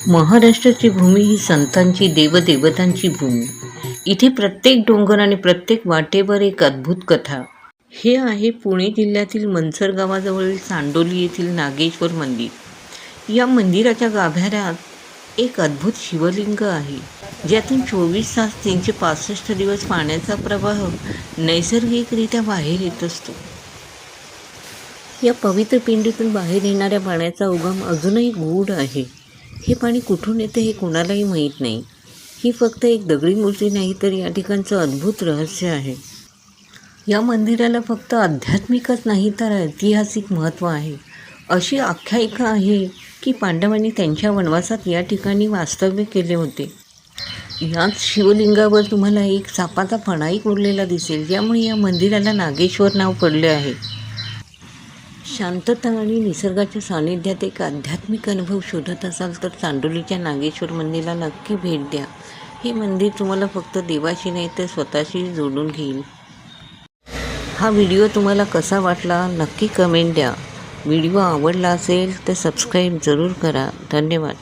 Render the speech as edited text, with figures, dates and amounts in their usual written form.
महाराष्ट्राची भूमी ही संतांची देवदेवतांची भूमी. इथे प्रत्येक डोंगर आणि प्रत्येक वाटेवर एक अद्भुत कथा. हे आहे पुणे जिल्ह्यातील मंचर गावाजवळील चांडोली येथील नागेश्वर मंदिर. या मंदिराच्या गाभाऱ्यात एक अद्भुत शिवलिंग आहे, ज्यातून 24 तास 365 दिवस पाण्याचा प्रवाह नैसर्गिकरित्या बाहेर येत असतो. या पवित्र पिंडीतून बाहेर येणाऱ्या पाण्याचा उगम अजूनही गूढ आहे. हे पाणी कुठून येते हे कोणालाही माहीत नाही. ही फक्त एक दगडी मूर्ती नाही, तर या ठिकाणचं अद्भुत रहस्य आहे. या मंदिराला फक्त आध्यात्मिकच नाही, तर ऐतिहासिक महत्त्व आहे. अशी आख्यायिका आहे की पांडवांनी त्यांच्या वनवासात या ठिकाणी वास्तव्य केले होते. याच शिवलिंगावर तुम्हाला एक सापाचा फणाही कोरलेला दिसेल, ज्यामुळे या मंदिराला नागेश्वर नाव पडले आहे. शांतता आणि निसर्गाच्या सानिध्यात एक आध्यात्मिक अनुभव शोधत असाल तर चांडोलीच्या नागेश्वर मंदिराला नक्की भेट द्या. हे मंदिर तुम्हाला फक्त देवाशी नाही तर स्वतःशी जोडून घेईल. हा व्हिडिओ तुम्हाला कसा वाटला नक्की कमेंट द्या. व्हिडिओ आवडला असेल तर सबस्क्राईब जरूर करा. धन्यवाद.